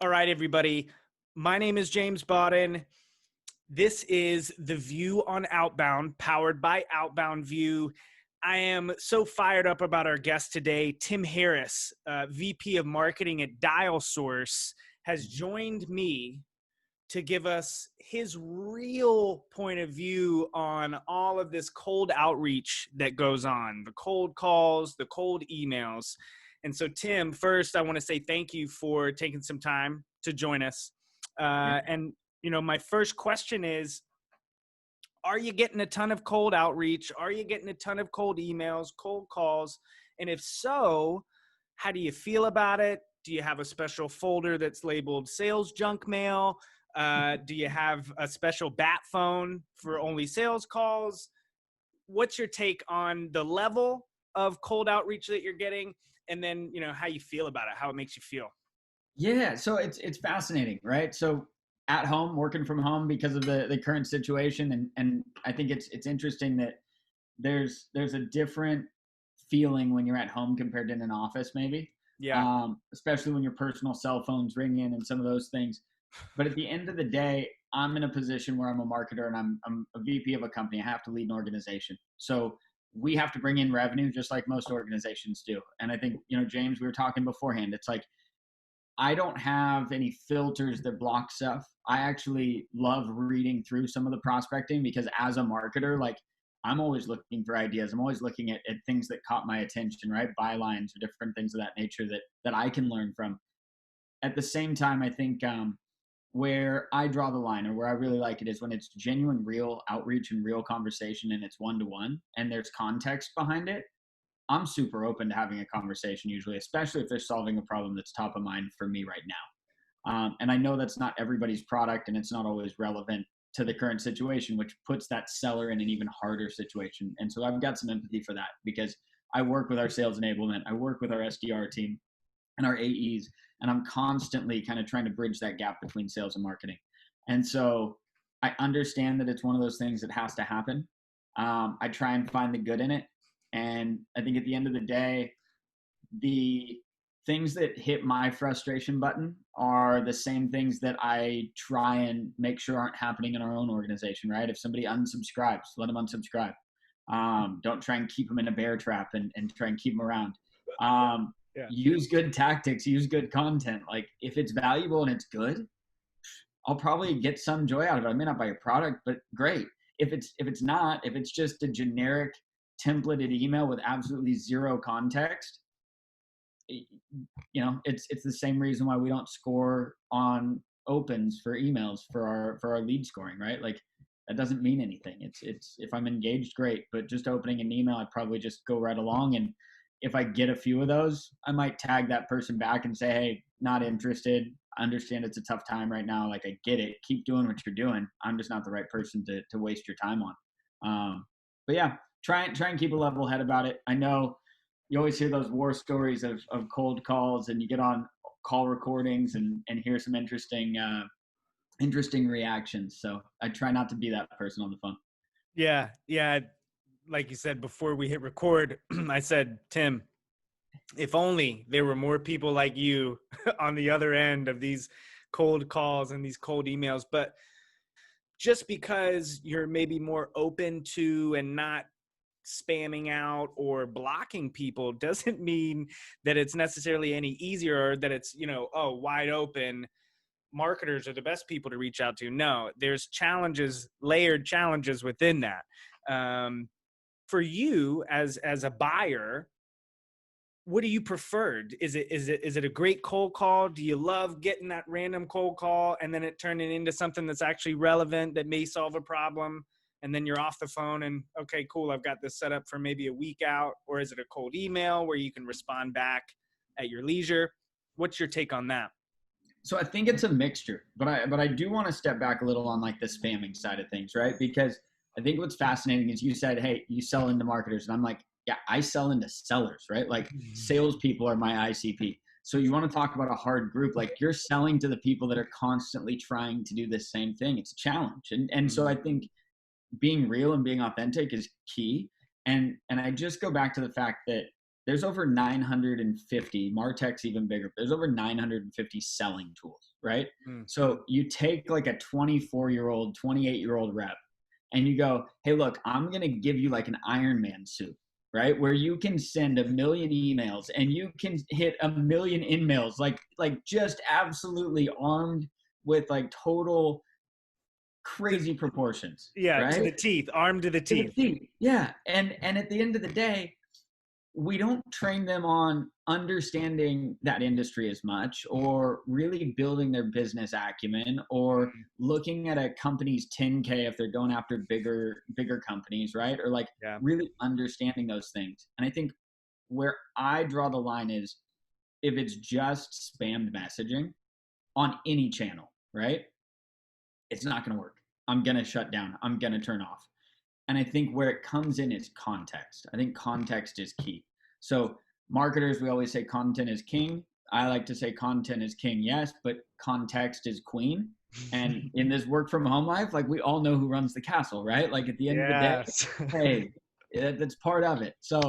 All right, everybody. My name is James Bodden. This is The View on Outbound, powered by OutboundView. I am so fired up about our guest today. Tim Harris, VP of Marketing at DialSource, has joined me to give us his real point of view on all of this cold outreach that goes on, the cold calls, the cold emails. And so, Tim, first, I want to say thank you for taking some time to join us. And, my first question is, are you getting a ton of cold outreach? Are you getting a ton of cold emails, cold calls? And if so, how do you feel about it? Do you have a special folder that's labeled sales junk mail? Do you have a special bat phone for only sales calls? What's your take on the level of cold outreach that you're getting? And then, how you feel about it, how it makes you feel. Yeah, so it's fascinating, right? So at home, working from home because of the current situation, and I think it's interesting that there's a different feeling when you're at home compared to in an office, maybe. Yeah. Especially when your personal cell phones ring in and some of those things. But at the end of the day, I'm in a position where I'm a marketer and I'm a VP of a company. I have to lead an organization, so we have to bring in revenue just like most organizations do. And I think James, we were talking beforehand. It's like I don't have any filters that block stuff. I actually love reading through some of the prospecting because as a marketer, like I'm always looking for ideas. I'm always looking at things that caught my attention, right? Bylines or different things of that nature that I can learn from. At the same time, I think where I draw the line or where I really like it is when it's genuine, real outreach and real conversation and it's one-to-one and there's context behind it. I'm super open to having a conversation usually, especially if they're solving a problem that's top of mind for me right now. And I know that's not everybody's product and it's not always relevant to the current situation, which puts that seller in an even harder situation. And so I've got some empathy for that because I work with our sales enablement, I work with our SDR team and our AEs, and I'm constantly kind of trying to bridge that gap between sales and marketing. And so I understand that it's one of those things that has to happen. I try and find the good in it. And I think at the end of the day, the things that hit my frustration button are the same things that I try and make sure aren't happening in our own organization, right? If somebody unsubscribes, let them unsubscribe. Don't try and keep them in a bear trap and try and keep them around. Yeah. Use good tactics, use good content. Like if it's valuable and it's good, I'll probably get some joy out of it. I may not buy your product, but great. If it's not, if it's just a generic templated email with absolutely zero context, it's the same reason why we don't score on opens for emails for our lead scoring, right? Like that doesn't mean anything. It's if I'm engaged, great, but just opening an email, I'd probably just go right along. And if I get a few of those, I might tag that person back and say, hey, not interested. I understand it's a tough time right now. Like I get it. Keep doing what you're doing. I'm just not the right person to waste your time on. But yeah, try and keep a level head about it. I know you always hear those war stories of cold calls and you get on call recordings and hear some interesting reactions. So I try not to be that person on the phone. Yeah. Yeah. Like you said, before we hit record, I said, Tim, if only there were more people like you on the other end of these cold calls and these cold emails. But just because you're maybe more open to and not spamming out or blocking people doesn't mean that it's necessarily any easier or that it's, wide open. Marketers are the best people to reach out to. No, there's challenges, layered challenges within that. For you as a buyer, what do you prefer? Is it a great cold call? Do you love getting that random cold call and then it turning into something that's actually relevant that may solve a problem? And then you're off the phone and, okay, cool, I've got this set up for maybe a week out. Or is it a cold email where you can respond back at your leisure? What's your take on that? So I think it's a mixture, but I do want to step back a little on like the spamming side of things, right? Because I think what's fascinating is you said, hey, you sell into marketers. And I'm like, yeah, I sell into sellers, right? Like salespeople are my ICP. So you want to talk about a hard group, like you're selling to the people that are constantly trying to do the same thing. It's a challenge. And so I think being real and being authentic is key. And I just go back to the fact that there's over 950, MarTech's even bigger. There's over 950 selling tools, right? Mm. So you take like a 24-year-old, 28-year-old rep and you go, hey, look, I'm going to give you like an Iron Man suit, right? Where you can send 1,000,000 emails and you can hit 1,000,000 in-mails, like just absolutely armed with like total crazy proportions, Yeah, to right? the teeth, armed to the To the teeth. teeth. Yeah. And at the end of the day, we don't train them on understanding that industry as much or really building their business acumen or Mm. looking at a company's 10K if they're going after bigger companies, right? Or like Yeah. really understanding those things. And I think where I draw the line is if it's just spammed messaging on any channel, right? It's not going to work. I'm going to shut down. I'm going to turn off. And I think where it comes in is context. I think context is key. So marketers, we always say content is king. I like to say content is king, yes, but context is queen. And in this work from home life, like we all know who runs the castle, right? Like at the end of the day, Yes. hey, that's part of it. So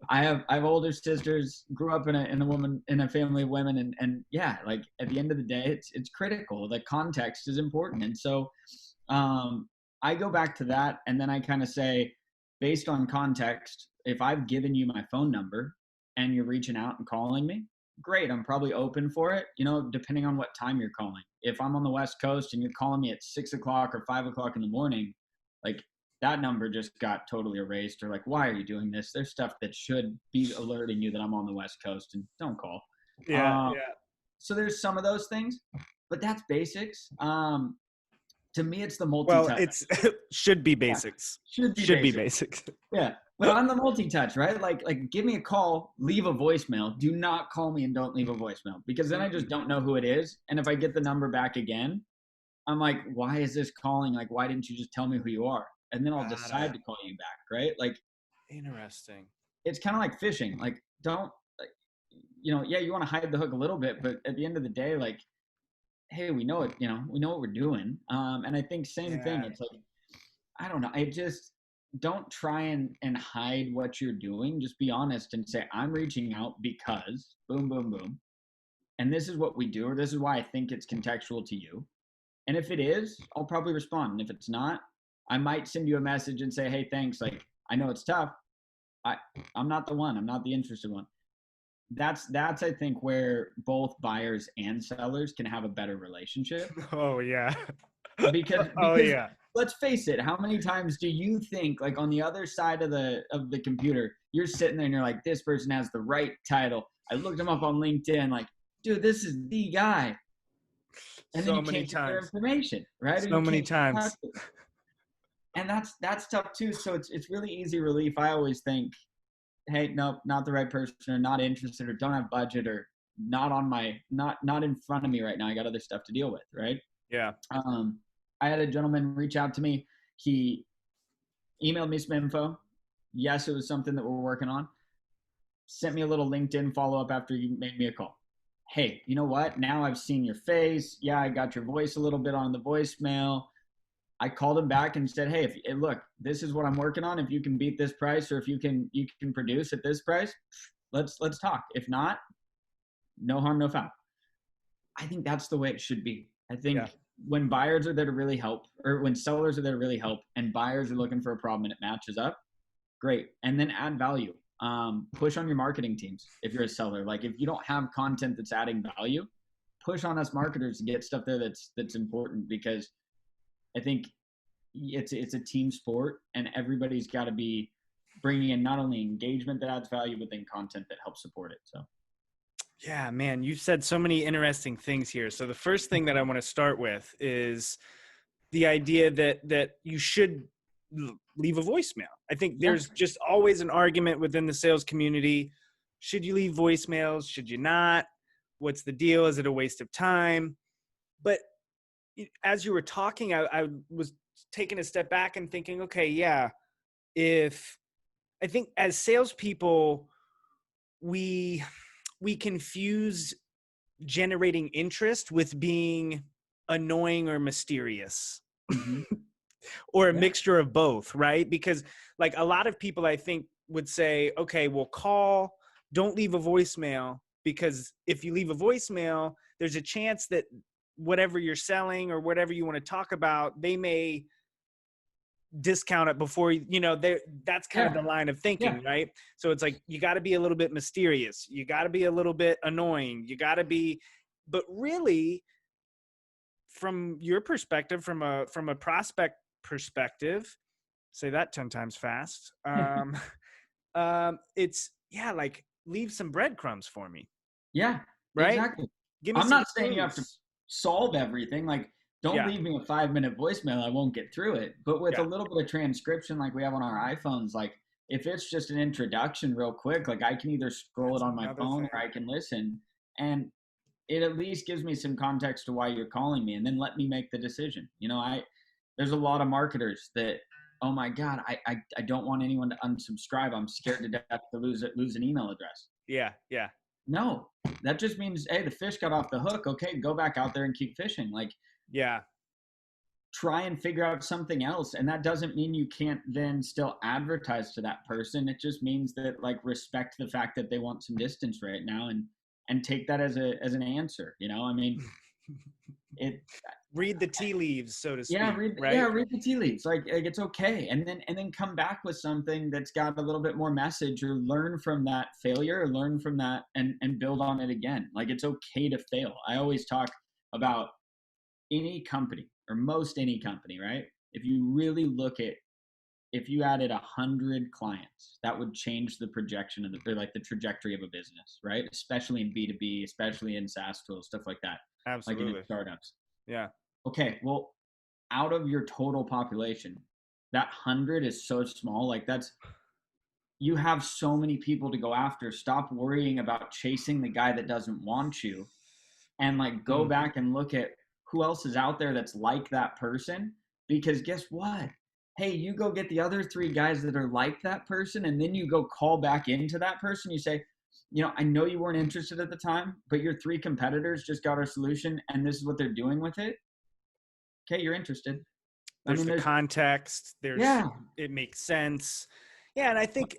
I have older sisters, grew up in a family of women, and yeah, like at the end of the day, it's critical. The context is important. And so I go back to that and then I kind of say, based on context, if I've given you my phone number and you're reaching out and calling me, great. I'm probably open for it, depending on what time you're calling. If I'm on the West Coast and you're calling me at 6 o'clock or 5 o'clock in the morning, like that number just got totally erased, or like, why are you doing this? There's stuff that should be alerting you that I'm on the West Coast and don't call. Yeah, Uh, yeah. so there's some of those things, but that's basics. To me, it's the Well, multi-touch. it's should be Yeah, basics. should be Should be basic. basics. Yeah, but on the multi-touch, right? Like, give me a call, leave a voicemail. Do not call me and don't leave a voicemail because then I just don't know who it is. And if I get the number back again, I'm like, why is this calling? Like, why didn't you just tell me who you are? And then I'll Got decide it. to call you back, right? Like, Interesting. it's kind of like fishing. Like, don't, like, yeah, you want to hide the hook a little bit, but at the end of the day, like, hey, we know it. We know what we're doing. And I think same thing. Yeah. It's like, I don't know. I just don't try and hide what you're doing. Just be honest and say, I'm reaching out because boom, boom, boom. And this is what we do, or this is why I think it's contextual to you. And if it is, I'll probably respond. And if it's not, I might send you a message and say, hey, thanks. Like, I know it's tough. I'm not the one. I'm not the interested one. That's I think where both buyers and sellers can have a better relationship Oh yeah. because Oh because yeah. let's face it, how many times do you think like on the other side of the computer you're sitting there and you're like, this person has the right title, I looked him up on LinkedIn, like, dude, this is the guy, and then So you many can't get their times. information, right? Or So you many can't get in touch times. with them. And that's tough too. So it's really easy relief. I always think, hey, nope, not the right person, or not interested, or don't have budget, or not on my not in front of me right now, I got other stuff to deal with, right? Yeah. I had a gentleman reach out to me. He emailed me some info. Yes, it was something that we're working on. Sent me a little LinkedIn follow up after you made me a call. Hey, you know what? Now I've seen your face. Yeah, I got your voice a little bit on the voicemail. I called him back and said, hey, look, this is what I'm working on. If you can beat this price, or if you can produce at this price, let's talk. If not, no harm, no foul. I think that's the way it should be. I think Yeah. when buyers are there to really help, or when sellers are there to really help, and buyers are looking for a problem and it matches up, great. And then add value. Push on your marketing teams if you're a seller. Like, if you don't have content that's adding value, push on us marketers to get stuff there that's important, because I think it's a team sport, and everybody's got to be bringing in not only engagement that adds value, but then content that helps support it. So Yeah, man, you've said so many interesting things here. So the first thing that I want to start with is the idea that you should leave a voicemail. I think yeah, there's just always an argument within the sales community. Should you leave voicemails? Should you not? What's the deal? Is it a waste of time? But as you were talking, I was taking a step back and thinking, okay, yeah, if I think as salespeople, we confuse generating interest with being annoying or mysterious, mm-hmm. or a Yeah, mixture of both, right? Because like a lot of people I think would say, okay, well, call, don't leave a voicemail, because if you leave a voicemail, there's a chance that whatever you're selling or whatever you want to talk about, they may discount it before that's kind of Yeah. the line of thinking, Yeah. right? So it's like, you got to be a little bit mysterious, you got to be a little bit annoying, you got to be, but really, from your perspective, from a prospect perspective, say that 10 times fast, it's, yeah, like, leave some breadcrumbs for me, Yeah, right? exactly. Give me I'm some not saying you have to clues. solve everything. Like, don't Yeah, leave me a 5-minute voicemail. I won't get through it. But with a yeah, little bit of transcription, like we have on our iPhones, like if it's just an introduction real quick, like I can either scroll it that's on my another phone or thing. I can listen. And it at least gives me some context to why you're calling me and then let me make the decision. There's a lot of marketers that, oh my God, I don't want anyone to unsubscribe. I'm scared to death to lose an email address. Yeah, yeah, No, that just means, hey, the fish got off the hook. Okay, go back out there and keep fishing. Like, yeah. try and figure out something else. And that doesn't mean you can't then still advertise to that person. It just means that, like, respect the fact that they want some distance right now, and take that as an answer. I mean, it Read the tea leaves, so to yeah, speak, right? read the tea leaves. Like it's okay. And then come back with something that's got a little bit more message, or learn from that failure, or learn from that and build on it again. Like, it's okay to fail. I always talk about any company, or most any company, right? If you really look at, if you added 100 clients, that would change the projection of the trajectory of a business, right? Especially in B2B, especially in SaaS tools, stuff like that, like in Absolutely. startups. Yeah. Okay, well, out of your total population, that 100 is so small. Like, you have so many people to go after. Stop worrying about chasing the guy that doesn't want you, and, like, go Mm. back and look at who else is out there that's like that person. Because guess what? Hey, you go get the other 3 guys that are like that person, and then you go call back into that person. You say, I know you weren't interested at the time, but your 3 competitors just got our solution, and this is what they're doing with it. Okay, you're interested. I There's mean, the there's context, yeah, it makes sense. Yeah, and I think,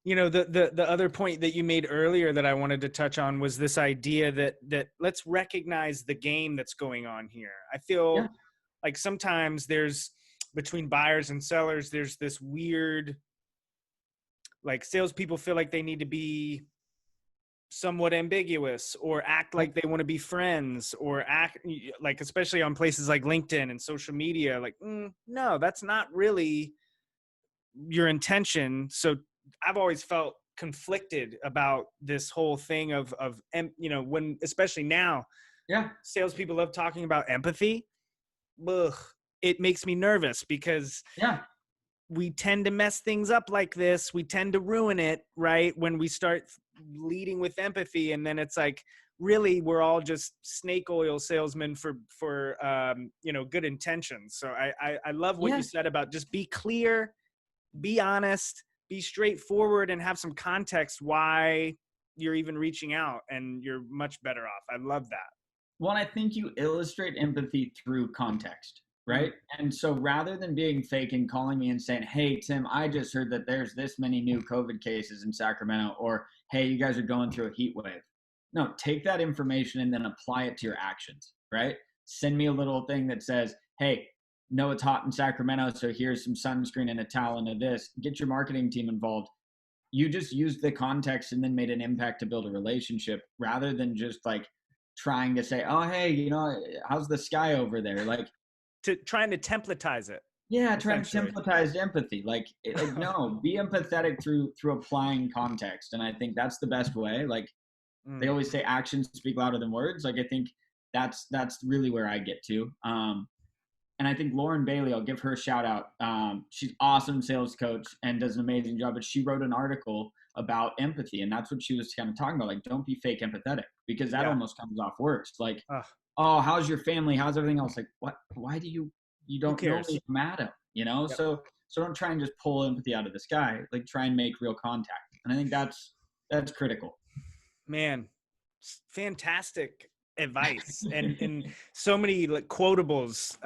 the other point that you made earlier that I wanted to touch on was this idea that let's recognize the game that's going on here. I yeah, feel like sometimes there's, between buyers and sellers, there's this weird, like, salespeople feel like they need to be somewhat ambiguous, or act yeah, like they want to be friends, or act like, especially on places like LinkedIn and social media, like, no, that's not really your intention. So I've always felt conflicted about this whole thing of when, especially now, yeah, salespeople love talking about empathy. Ugh, it makes me nervous, because yeah, we tend to mess things up like this. We tend to ruin it, right? When we start leading with empathy, and then it's like, really, we're all just snake oil salesmen for good intentions. So I love what you yeah. said about just be clear, be honest, be straightforward, and have some context why you're even reaching out, and you're much better off. I love that. Well, I think you illustrate empathy through context, Mm, right? And so, rather than being fake and calling me and saying, "Hey, Tim, I just heard that there's this many new COVID cases in Sacramento," or, "Hey, you guys are going through a heat wave." No, take that information and then apply it to your actions, right? Send me a little thing that says, "Hey, know it's hot in Sacramento, so here's some sunscreen and a towel and a this." Get your marketing team involved. You just used the context and then made an impact to build a relationship, rather than just, like, trying to say, "Oh, hey, how's the sky over there?" Like, to trying to templatize it, yeah, trying to essentially. templatize empathy. Like, no, be empathetic through applying context. And I think that's the best way. Like, they Mm, always say actions speak louder than words. Like, I think that's really where I get to. And I think Lauren Bailey, I'll give her a shout out. She's awesome sales coach and does an amazing job. But she wrote an article about empathy, and that's what she was kind of talking about. Like, don't be fake empathetic, because that yeah. almost comes off worse. Like, Ugh, oh, how's your family? How's everything else? Like, what? Why do you who don't know cares? me from Adam? Yep. So don't try and just pull empathy out of the sky. Like, try and make real contact. And I think that's critical. Man, fantastic advice, and so many, like, quotables.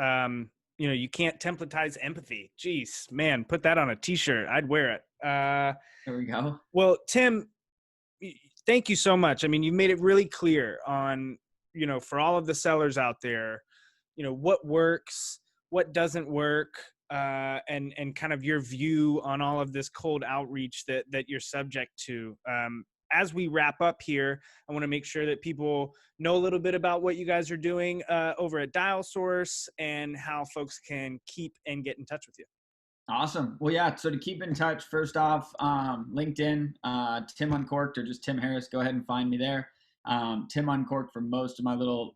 You can't templatize empathy. Jeez, man, put that on a t-shirt. I'd wear it. There we go. Well, Tim, thank you so much. I mean, you made it really clear on for all of the sellers out there, what works, what doesn't work, and kind of your view on all of this cold outreach that you're subject to. As we wrap up here, I want to make sure that people know a little bit about what you guys are doing over at DialSource and how folks can keep and get in touch with you. Awesome. Well, yeah. So to keep in touch, first off, LinkedIn, Tim Uncorked, or just Tim Harris. Go ahead and find me there. Tim Uncorked for most of my little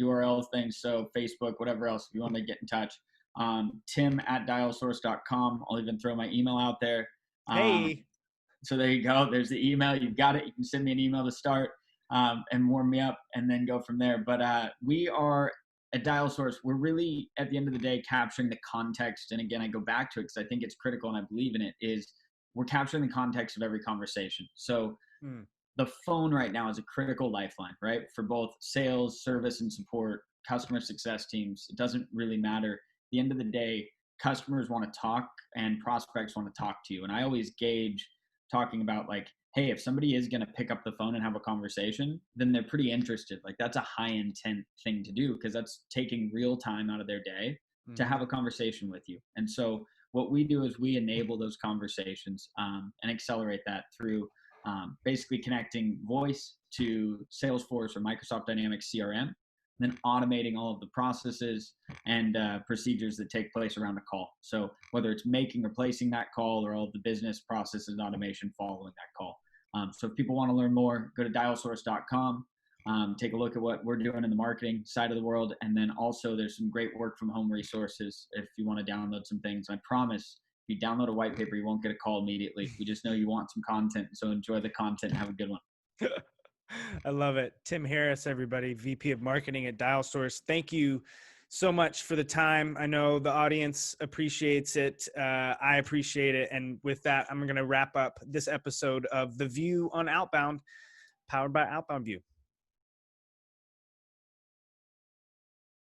URL things. So Facebook, whatever else, if you want to get in touch. Tim@dialsource.com. I'll even throw my email out there. Hey. So there you go. There's the email. You've got it. You can send me an email to start and warm me up, and then go from there. But we are at DialSource. We're really, at the end of the day, capturing the context. And again, I go back to it because I think it's critical and I believe in it, is we're capturing the context of every conversation. So the phone right now is a critical lifeline, right? For both sales, service, and support, customer success teams. It doesn't really matter. At the end of the day, customers want to talk and prospects want to talk to you. And I always gauge talking about, like, hey, if somebody is going to pick up the phone and have a conversation, then they're pretty interested. Like, that's a high intent thing to do, because that's taking real time out of their day to have a conversation with you. And so what we do is we enable those conversations and accelerate that through basically connecting voice to Salesforce or Microsoft Dynamics CRM, then automating all of the processes and procedures that take place around a call. So whether it's making or placing that call, or all of the business processes and automation following that call. So if people want to learn more, go to dialsource.com, take a look at what we're doing in the marketing side of the world. And then also there's some great work from home resources if you want to download some things. I promise, if you download a white paper, you won't get a call immediately. We just know you want some content. So enjoy the content and have a good one. I love it. Tim Harris, everybody, VP of Marketing at DialSource. Thank you so much for the time. I know the audience appreciates it. I appreciate it. And with that, I'm going to wrap up this episode of The View on Outbound, powered by OutboundView.